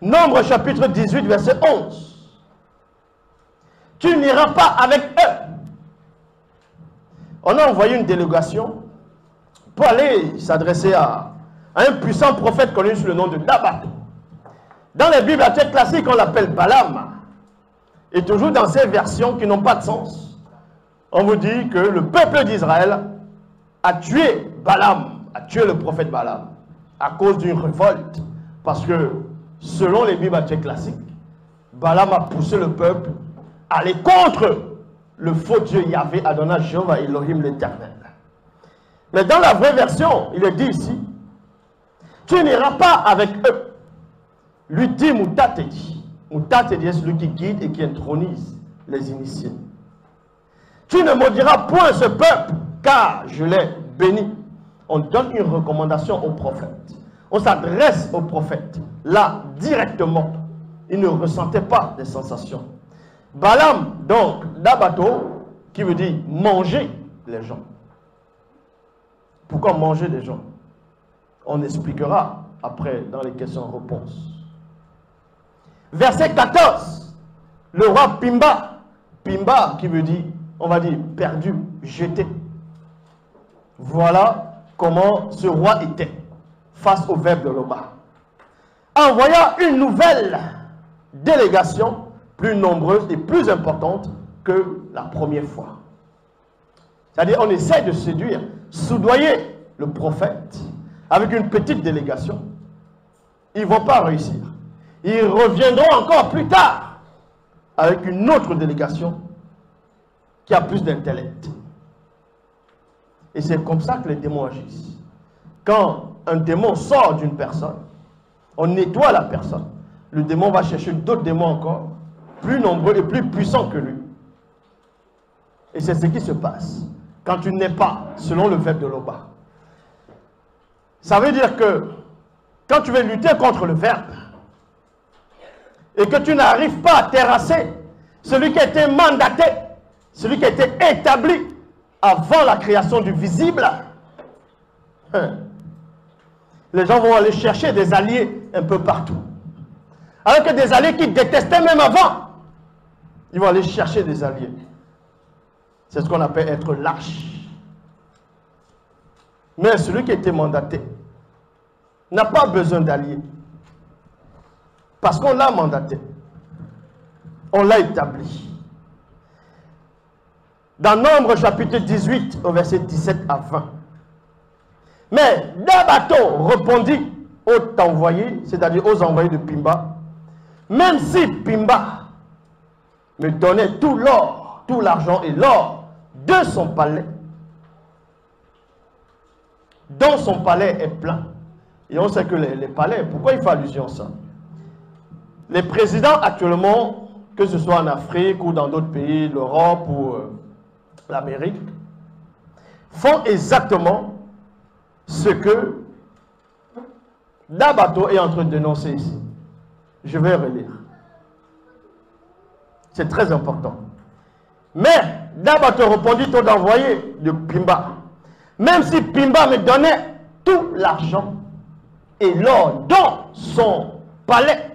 Nombre chapitre 18, verset 11. Tu n'iras pas avec eux. On a envoyé une délégation pour aller s'adresser à un puissant prophète connu sous le nom de Dabato. Dans les Bibles classiques, on l'appelle Balaam. Et toujours dans ces versions qui n'ont pas de sens, on vous dit que le peuple d'Israël a tué Balaam, a tué le prophète Balaam, à cause d'une révolte. Parce que, selon les Bibles classiques, Balaam a poussé le peuple à aller contre le faux Dieu Yahvé, Adonai, Jéhovah, Elohim l'Éternel. Mais dans la vraie version, il est dit ici, tu n'iras pas avec eux. Lui dit Moutatedi. Moutatedi est celui qui guide et qui intronise les initiés. Tu ne maudiras point ce peuple, car je l'ai béni. On donne une recommandation au prophète. On s'adresse au prophète, là, directement. Il ne ressentait pas des sensations. Balaam, donc, Dabato, qui veut dire manger les gens. Pourquoi manger les gens? On expliquera après dans les questions-réponses. Verset 14. Le roi Pimba. Pimba qui veut dire, on va dire, perdu, jeté. Voilà comment ce roi était face au verbe de Loba. Envoya une nouvelle délégation plus nombreuse et plus importante que la première fois. C'est-à-dire, on essaie de séduire, soudoyer le prophète avec une petite délégation. Ils ne vont pas réussir. Ils reviendront encore plus tard avec une autre délégation qui a plus d'intellect. Et c'est comme ça que les démons agissent. Quand un démon sort d'une personne, on nettoie la personne. Le démon va chercher d'autres démons encore, plus nombreux et plus puissants que lui. Et c'est ce qui se passe quand tu n'es pas selon le verbe de Loba. Ça veut dire que quand tu veux lutter contre le verbe et que tu n'arrives pas à terrasser celui qui a été mandaté, celui qui a été établi avant la création du visible, les gens vont aller chercher des alliés un peu partout. Alors que des alliés qui détestaient même avant, ils vont aller chercher des alliés. C'est ce qu'on appelle être lâche. Mais celui qui a été mandaté n'a pas besoin d'alliés. Parce qu'on l'a mandaté. On l'a établi. Dans Nombre chapitre 18 au verset 17 à 20. Mais Dabato répondit aux envoyés, c'est-à-dire aux envoyés de Pimba, même si Pimba me donnait tout l'or, tout l'argent et l'or de son palais, dont son palais est plein. Et on sait que les palais, pourquoi il fait allusion à ça? Les présidents actuellement, que ce soit en Afrique ou dans d'autres pays, l'Europe ou l'Amérique, font exactement ce que Dabato est en train de dénoncer ici. Je vais relire. C'est très important. Mais Dabato répondit aux envoyés de Pimba. Même si Pimba me donnait tout l'argent et l'or dans son palais,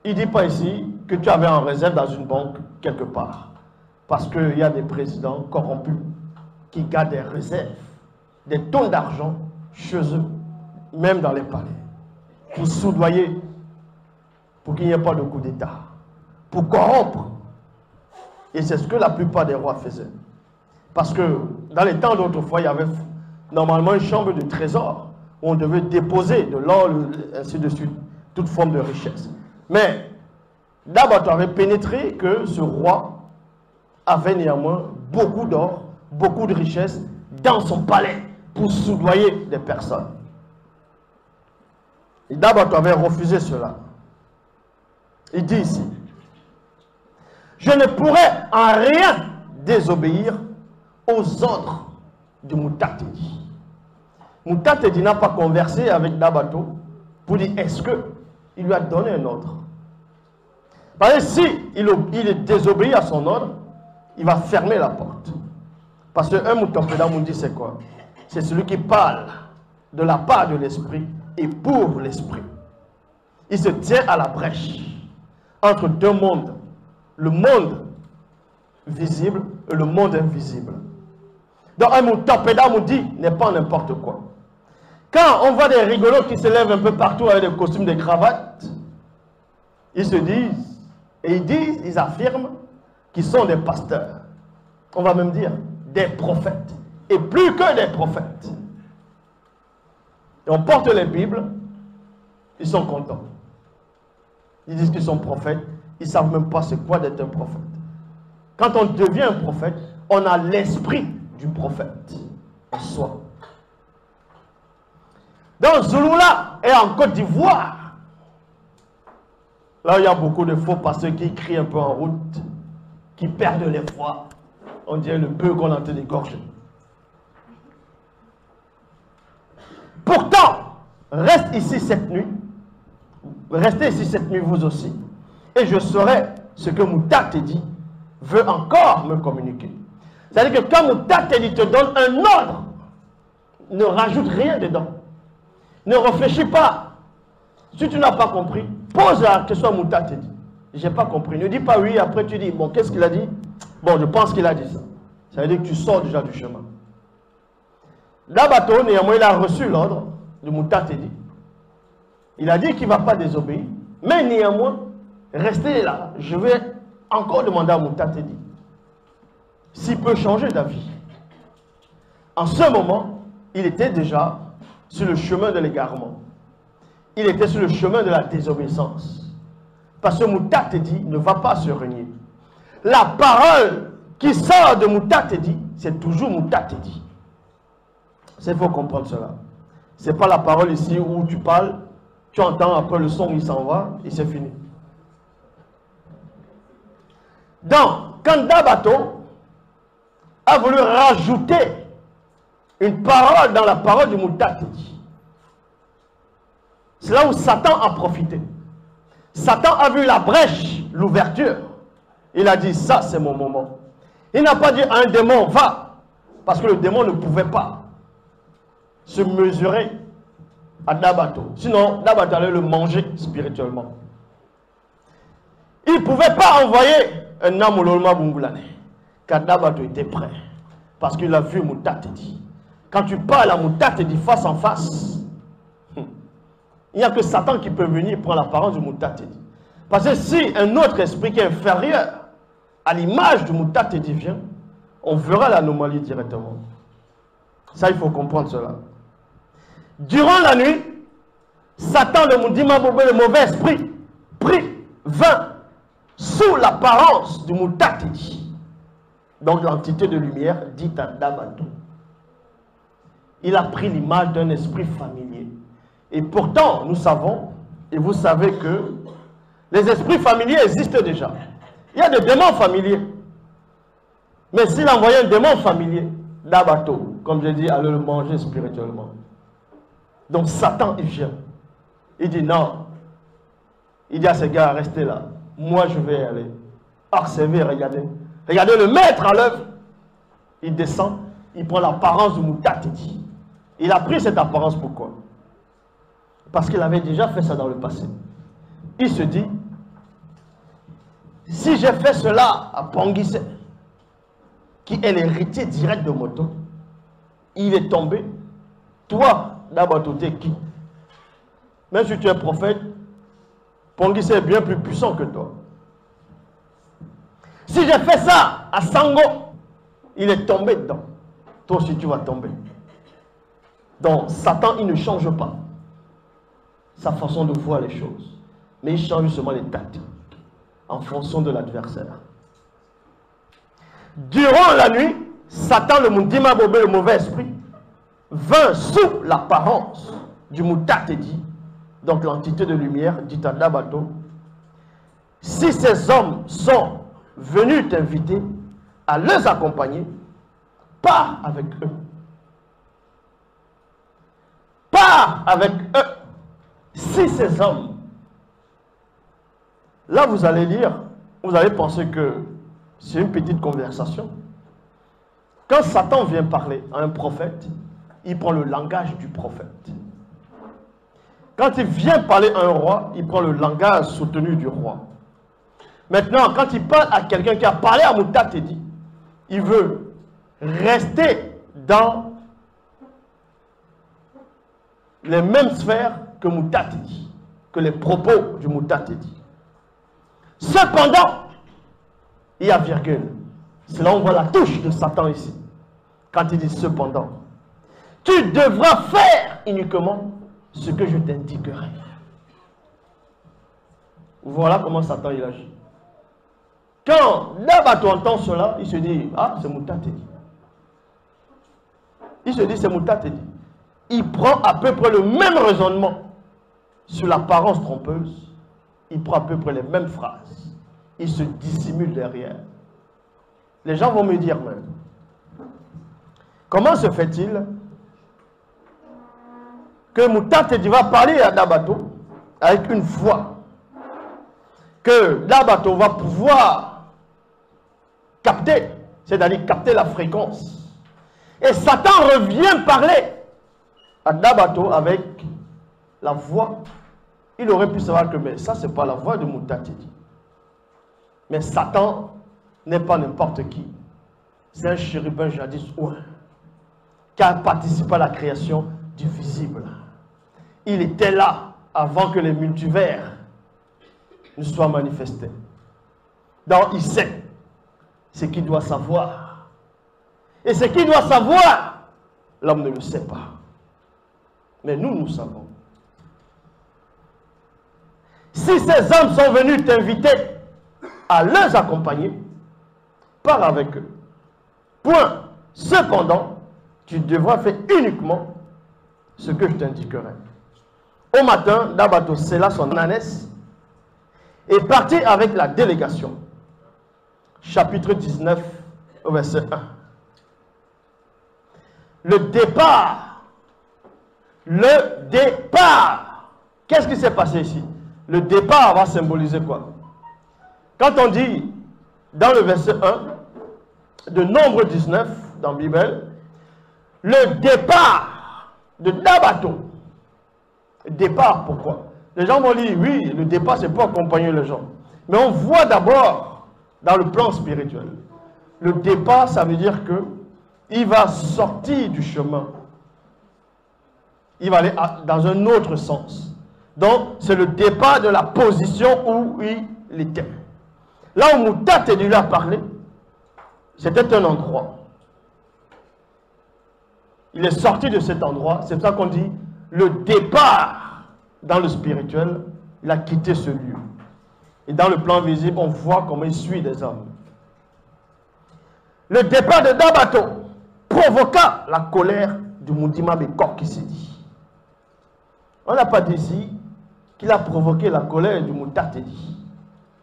il ne dit pas ici que tu avais en réserve dans une banque quelque part. Parce qu'il y a des présidents corrompus qui gardent des réserves, des tonnes d'argent chez eux, même dans les palais, pour soudoyer, pour qu'il n'y ait pas de coup d'État, pour corrompre. Et c'est ce que la plupart des rois faisaient. Parce que dans les temps d'autrefois, il y avait normalement une chambre de trésor où on devait déposer de l'or, ainsi de suite, toute forme de richesse. Mais Dabato avait pénétré que ce roi avait néanmoins beaucoup d'or, beaucoup de richesses dans son palais pour soudoyer des personnes. Et Dabato avait refusé cela. Il dit ici, je ne pourrais en rien désobéir aux ordres de Moutatedi. Moutatedi n'a pas conversé avec Dabato pour dire est-ce qu'il lui a donné un ordre. Parce que si il désobéit à son ordre, il va fermer la porte. Parce qu'un Moutapeda Moundi, c'est quoi? C'est celui qui parle de la part de l'esprit et pour l'esprit. Il se tient à la brèche entre deux mondes. Le monde visible et le monde invisible. Donc un Moutapeda Moudi n'est pas n'importe quoi. Quand on voit des rigolos qui se lèvent un peu partout avec des costumes, des cravates, ils se disent, et ils affirment qu'ils sont des pasteurs. On va même dire des prophètes. Et plus que des prophètes. Et on porte les Bibles, ils sont contents. Ils disent qu'ils sont prophètes, ils ne savent même pas c'est quoi d'être un prophète. Quand on devient un prophète, on a l'esprit du prophète en soi. Dans Zouloula et en Côte d'Ivoire, là il y a beaucoup de faux pasteurs qui crient un peu en route, qui perdent les foi. On dirait le peu qu'on a entendu égorger. Pourtant, restez ici cette nuit vous aussi, et je saurai ce que Mouta dit veut encore me communiquer. C'est-à-dire que quand Mouta te donne un ordre, ne rajoute rien dedans. Ne réfléchis pas. Si tu n'as pas compris, pose la question à Mouta te dit. J'ai pas compris. Ne dis pas oui, après tu dis, bon, qu'est-ce qu'il a dit? Bon, je pense qu'il a dit ça. Ça veut dire que tu sors déjà du chemin. Dabato, néanmoins, il a reçu l'ordre de Mouta te dit. Il a dit qu'il ne va pas désobéir, mais néanmoins, restez là. Je vais encore demander à Mouta te dit s'il peut changer d'avis. En ce moment, il était déjà sur le chemin de l'égarement. Il était sur le chemin de la désobéissance. Parce que Mouta te dit ne va pas se renier. La parole qui sort de Mouta te dit, c'est toujours Mouta te dit. Il faut comprendre cela. Ce n'est pas la parole ici où tu parles, tu entends après le son, il s'en va et c'est fini. Donc, quand Dabato a voulu rajouter une parole dans la parole du Mouta, c'est là où Satan a profité. Satan a vu la brèche, l'ouverture. Il a dit, ça c'est mon moment. Il n'a pas dit à un démon, va. Parce que le démon ne pouvait pas se mesurer à Dabato. Sinon, Dabato allait le manger spirituellement. Il ne pouvait pas envoyer un Namololma Bungoulane. Car Dabato était prêt. Parce qu'il a vu Mouta te dit. Quand tu parles à Mouta te dit face en face, il n'y a que Satan qui peut venir prendre l'apparence du Mouta te dit. Parce que si un autre esprit qui est inférieur à l'image du Mouta te dit vient, on verra l'anomalie directement. Ça, il faut comprendre cela. Durant la nuit, Satan, le Moudima Bobé, le mauvais esprit, vint sous l'apparence du Mouta te dit. Donc l'entité de lumière dite à Dabato. Il a pris l'image d'un esprit familier. Et pourtant, nous savons, et vous savez que les esprits familiers existent déjà. Il y a des démons familiers. Mais s'il envoyait un démon familier, Dabato, comme je dis, allait le manger spirituellement. Donc Satan, il vient. Il dit non. Il dit à ces gars, restez là. Moi, je vais y aller. Observez, regardez. Regardez le maître à l'œuvre. Il descend, il prend l'apparence du Mouta te dit. Il a pris cette apparence, pourquoi? Parce qu'il avait déjà fait ça dans le passé. Il se dit, si j'ai fait cela à Panguissé, qui est l'héritier direct de Moto, il est tombé. Toi, Dabato, t'es qui? Même si tu es prophète, Panguissé est bien plus puissant que toi. Si j'ai fait ça à Sango, il est tombé dedans. Toi aussi, tu vas tomber. Donc, Satan, il ne change pas sa façon de voir les choses. Mais il change seulement les tactiques en fonction de l'adversaire. Durant la nuit, Satan, le Moudima Bobé, le mauvais esprit, vint sous l'apparence du Mouta te dit, donc l'entité de lumière, dit à Dabato, si ces hommes sont venus t'inviter à les accompagner, pars avec eux. Pars avec eux. Si ces hommes, là vous allez lire, vous allez penser que c'est une petite conversation. Quand Satan vient parler à un prophète, il prend le langage du prophète. Quand il vient parler à un roi, il prend le langage soutenu du roi. Maintenant, quand il parle à quelqu'un qui a parlé à Moutatedi, il veut rester dans les mêmes sphères que Moutatedi, que les propos du Moutatedi. Cependant, il y a virgule. C'est là où on voit la touche de Satan ici. Quand il dit cependant, tu devras faire uniquement ce que je t'indiquerai. Voilà comment Satan il agit. Quand Dabato entend cela, il se dit, ah, c'est Moutatedi. Il se dit, c'est Moutatedi. Il prend à peu près le même raisonnement sur l'apparence trompeuse. Il prend à peu près les mêmes phrases. Il se dissimule derrière. Les gens vont me dire même, comment se fait-il que Moutatedi va parler à Dabato avec une voix que Dabato va pouvoir capter, c'est-à-dire capter la fréquence. Et Satan revient parler à Dabato avec la voix. Il aurait pu savoir que mais ça, ce n'est pas la voix de Moutatedi. Mais Satan n'est pas n'importe qui. C'est un chérubin jadis ouin qui a participé à la création du visible. Il était là avant que les multivers ne soient manifestés. Donc il sait ce qu'il doit savoir. Et ce qu'il doit savoir, l'homme ne le sait pas. Mais nous, nous savons. Si ces hommes sont venus t'inviter à les accompagner, pars avec eux. Point. Cependant, tu devras faire uniquement ce que je t'indiquerai. Au matin, Dabato scella son ânesse et partit avec la délégation. Chapitre 19, verset 1. Le départ. Le départ. Qu'est-ce qui s'est passé ici? Le départ va symboliser quoi? Quand on dit dans le verset 1 de Nombre 19 dans la Bible, le départ de Dabato. Départ, pourquoi? Les gens vont dire, oui, le départ c'est pour accompagner les gens. Mais on voit d'abord dans le plan spirituel. Le départ, ça veut dire que il va sortir du chemin. Il va aller dans un autre sens. Donc, c'est le départ de la position où il était. Là où Moutatedi lui a parlé, c'était un endroit. Il est sorti de cet endroit. C'est pour ça qu'on dit le départ dans le spirituel, il a quitté ce lieu. Et dans le plan visible, on voit comment il suit des hommes. Le départ de Dabato provoqua la colère du Mundima Bekor qui s'est dit. On n'a pas dit ici qu'il a provoqué la colère du Moutatedi,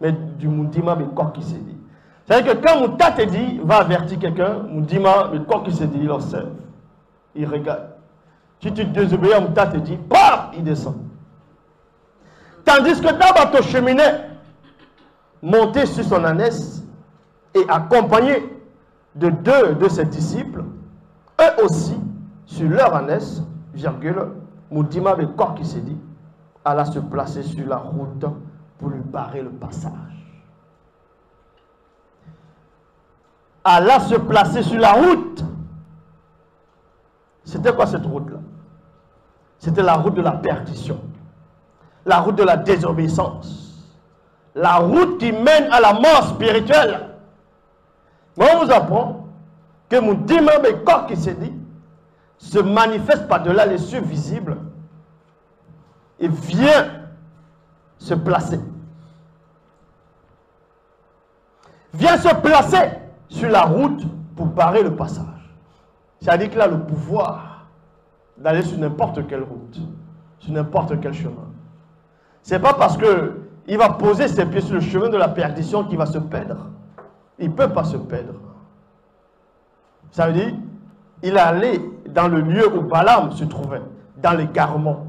mais du Mundima Bekor qui s'est dit. C'est-à-dire que quand Moutatedi va avertir quelqu'un, Mundima Bekor qui s'est dit, il observe, il regarde. Si tu désobéis à Moutatedi, bam, il descend. Tandis que Dabato cheminait, monté sur son ânesse et accompagné de deux de ses disciples, eux aussi, sur leur ânesse, virgule, Mundima Bekor qui s'est dit, alla se placer sur la route pour lui barrer le passage. Alla se placer sur la route. C'était quoi cette route-là? C'était la route de la perdition, la route de la désobéissance, la route qui mène à la mort spirituelle. Mais on vous apprend que Mundima Bekor qui s'est dit se manifeste par-delà les cieux visibles et vient se placer. Vient se placer sur la route pour barrer le passage. C'est-à-dire qu'il a le pouvoir d'aller sur n'importe quelle route, sur n'importe quel chemin. Ce n'est pas parce qu'il va poser ses pieds sur le chemin de la perdition qu'il va se perdre. Il ne peut pas se perdre. Ça veut dire, il est allé dans le lieu où Balaam se trouvait, dans l'égarement.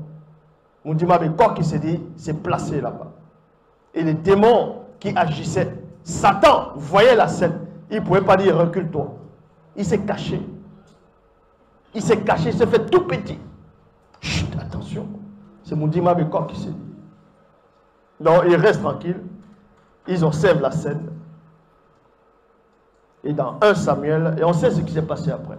Mundima Bekor qui s'est dit, s'est placé là-bas. Et les démons qui agissaient, Satan voyait la scène. Il ne pouvait pas dire recule-toi. Il s'est caché. Il s'est caché, il s'est fait tout petit. Chut, attention. C'est Moundima Bekok qui s'est dit. Donc, ils restent tranquilles. Ils observent la scène. Et dans 1 Samuel, et on sait ce qui s'est passé après.